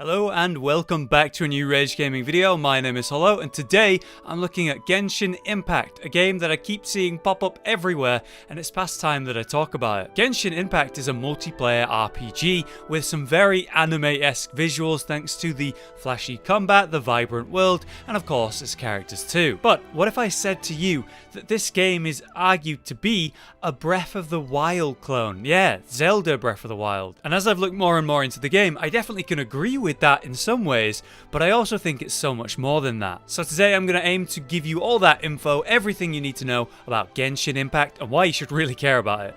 Hello and welcome back to a new Rage Gaming video. My name is Hollow and today I'm looking at Genshin Impact, a game that I keep seeing pop up everywhere and it's past time that I talk about it. Genshin Impact is a multiplayer RPG with some very anime-esque visuals thanks to the flashy combat, the vibrant world, and of course its characters too. But what if I said to you that this game is argued to be a Breath of the Wild clone? Yeah, Zelda Breath of the Wild. And as I've looked more and more into the game, I definitely can agree with that in some ways, but I also think it's so much more than that. So today I'm going to aim to give you all that info, everything you need to know about Genshin Impact and why you should really care about it.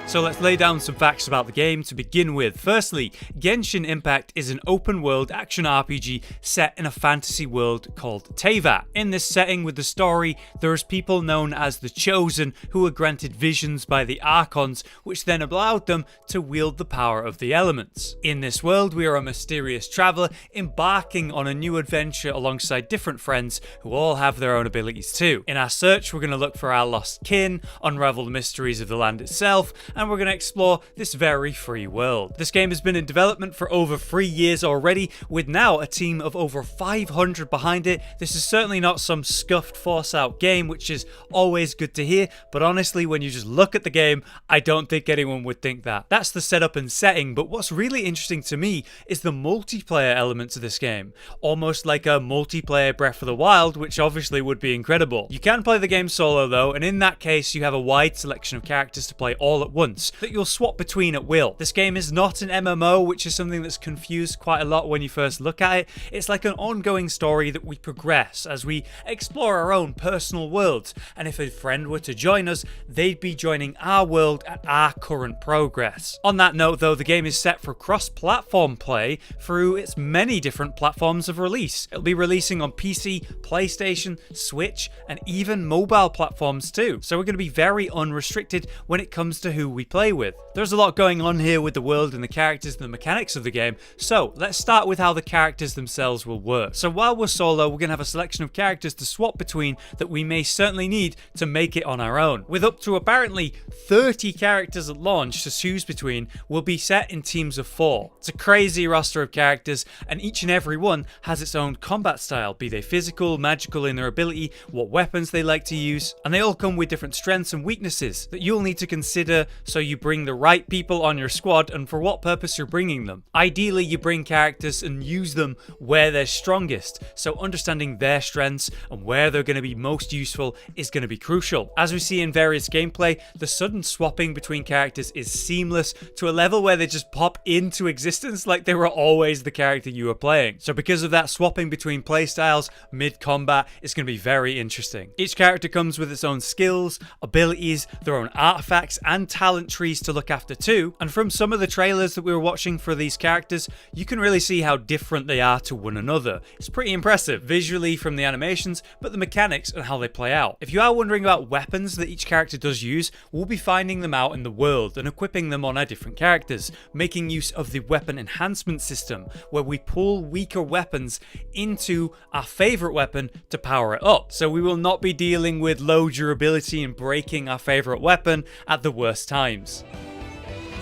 So let's lay down some facts about the game to begin with. Firstly, Genshin Impact is an open-world action RPG set in a fantasy world called Teyvat. In this setting with the story, there is people known as the Chosen who were granted visions by the Archons, which then allowed them to wield the power of the elements. In this world, we are a mysterious traveler embarking on a new adventure alongside different friends who all have their own abilities too. In our search, we're going to look for our lost kin, unravel the mysteries of the land itself, and we're going to explore this very free world. This game has been in development for over 3 years already, with now a team of over 500 behind it. This is certainly not some scuffed, force-out game, which is always good to hear, but honestly, when you just look at the game, I don't think anyone would think that. That's the setup and setting, but what's really interesting to me is the multiplayer elements of this game. Almost like a multiplayer Breath of the Wild, which obviously would be incredible. You can play the game solo though, and in that case, you have a wide selection of characters to play all at once that you'll swap between at will. This game is not an MMO, which is something that's confused quite a lot when you first look at it. It's like an ongoing story that we progress as we explore our own personal worlds, and if a friend were to join us, they'd be joining our world at our current progress. On that note though, the game is set for cross-platform play through its many different platforms of release. It'll be releasing on PC, PlayStation, Switch, and even mobile platforms too. So we're going to be very unrestricted when it comes to who we play with. There's a lot going on here with the world and the characters and the mechanics of the game, so let's start with how the characters themselves will work. So while we're solo, we're going to have a selection of characters to swap between that we may certainly need to make it on our own. With up to apparently 30 characters at launch to choose between, we'll be set in teams of 4. It's a crazy roster of characters, and each and every one has its own combat style, be they physical, magical in their ability, what weapons they like to use, and they all come with different strengths and weaknesses that you'll need to consider so you bring the right people on your squad and for what purpose you're bringing them. Ideally, you bring characters and use them where they're strongest, so understanding their strengths and where they're going to be most useful is going to be crucial. As we see in various gameplay, the sudden swapping between characters is seamless to a level where they just pop into existence like they were always the character you were playing. So because of that, swapping between playstyles mid-combat is going to be very interesting. Each character comes with its own skills, abilities, their own artifacts, and talent trees to look after too, and from some of the trailers that we were watching for these characters, you can really see how different they are to one another. It's pretty impressive visually from the animations, but the mechanics and how they play out. If you are wondering about weapons that each character does use, we'll be finding them out in the world and equipping them on our different characters, making use of the weapon enhancement system, where we pull weaker weapons into our favorite weapon to power it up. So we will not be dealing with low durability and breaking our favorite weapon at the worst times.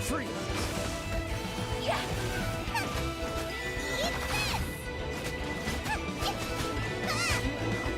Free.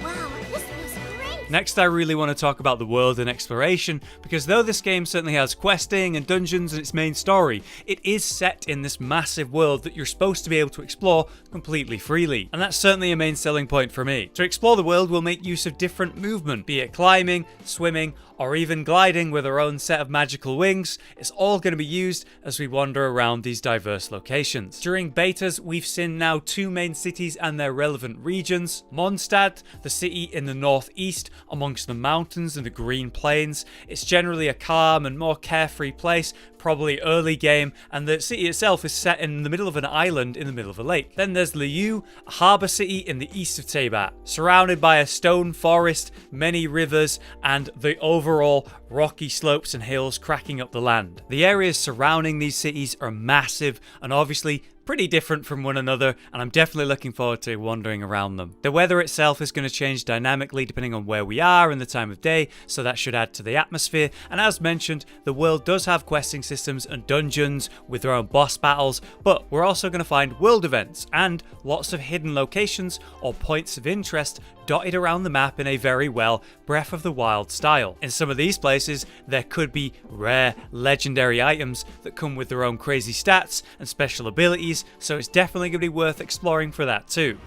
Wow, this was great. Next, I really want to talk about the world and exploration, because though this game certainly has questing and dungeons and its main story, it is set in this massive world that you're supposed to be able to explore completely freely. And that's certainly a main selling point for me. To explore the world, we'll make use of different movement, be it climbing, swimming, or even gliding with our own set of magical wings. It's all going to be used as we wander around these diverse locations. During betas, we've seen now 2 main cities and their relevant regions. Mondstadt, the city in the northeast amongst the mountains and the green plains. It's generally a calm and more carefree place, probably early game, and the city itself is set in the middle of an island in the middle of a lake. Then there's Liu, a harbour city in the east of Teyvat, surrounded by a stone forest, many rivers, and the overall rocky slopes and hills cracking up the land. The areas surrounding these cities are massive and obviously pretty different from one another, and I'm definitely looking forward to wandering around them. The weather itself is going to change dynamically depending on where we are and the time of day, so that should add to the atmosphere. And as mentioned, the world does have questing systems and dungeons with their own boss battles, but we're also going to find world events and lots of hidden locations or points of interest dotted around the map in a very well Breath of the Wild style. In some of these places, there could be rare, legendary items that come with their own crazy stats and special abilities, so it's definitely going to be worth exploring for that too.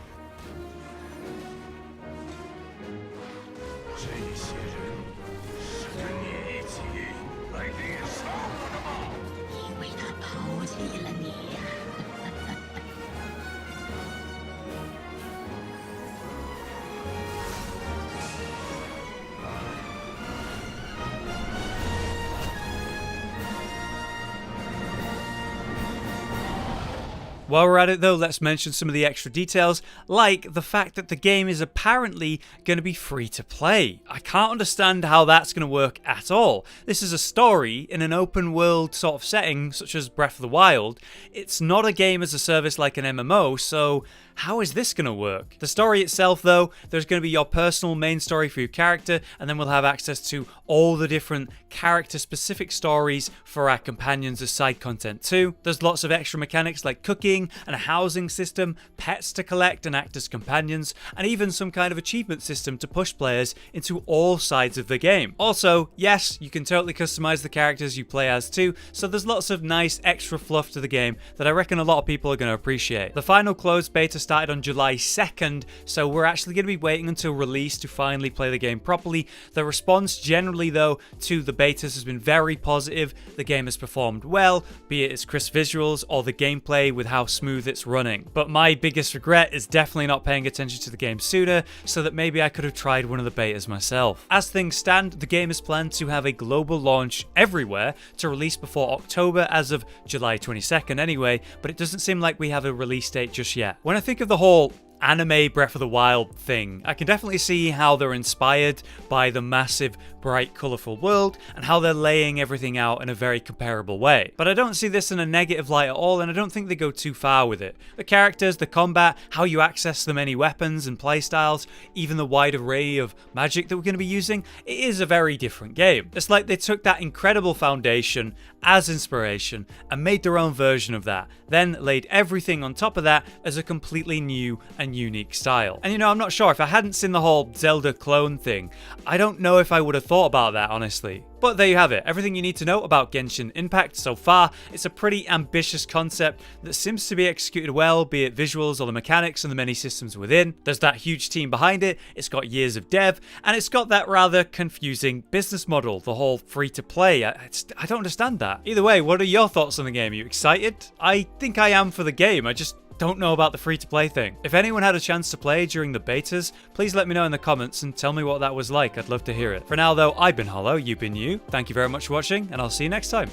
While we're at it though, let's mention some of the extra details, like the fact that the game is apparently going to be free to play. I can't understand how that's going to work at all. This is a story in an open world sort of setting, such as Breath of the Wild. It's not a game as a service like an MMO, so how is this going to work? The story itself though, there's going to be your personal main story for your character, and then we'll have access to all the different character specific stories for our companions as side content too. There's lots of extra mechanics like cooking and a housing system, pets to collect and act as companions, and even some kind of achievement system to push players into all sides of the game. Also, yes, you can totally customize the characters you play as too, so there's lots of nice extra fluff to the game that I reckon a lot of people are going to appreciate. The final closed beta started on July 2nd, so we're actually going to be waiting until release to finally play the game properly. The response generally though to the betas has been very positive. The game has performed well, be it its crisp visuals or the gameplay with how smooth it's running. But my biggest regret is definitely not paying attention to the game sooner, so that maybe I could have tried one of the betas myself. As things stand, the game is planned to have a global launch everywhere to release before October as of July 22nd anyway, but it doesn't seem like we have a release date just yet. When I think of the whole anime Breath of the Wild thing, I can definitely see how they're inspired by the massive, bright, colourful world and how they're laying everything out in a very comparable way. But I don't see this in a negative light at all, and I don't think they go too far with it. The characters, the combat, how you access the many weapons and playstyles, even the wide array of magic that we're going to be using, it is a very different game. It's like they took that incredible foundation as inspiration and made their own version of that, then laid everything on top of that as a completely new and unique style. And you know, I'm not sure, if I hadn't seen the whole Zelda clone thing, I don't know if I would have thought about that, honestly. But there you have it, everything you need to know about Genshin Impact so far. It's a pretty ambitious concept that seems to be executed well, be it visuals or the mechanics and the many systems within. There's that huge team behind it, it's got years of dev, and it's got that rather confusing business model, the whole free-to-play. I don't understand that. Either way, what are your thoughts on the game? Are you excited? I think I am for the game, I just don't know about the free-to-play thing. If anyone had a chance to play during the betas, please let me know in the comments and tell me what that was like. I'd love to hear it. For now though, I've been Hollow, you've been you. Thank you very much for watching, and I'll see you next time.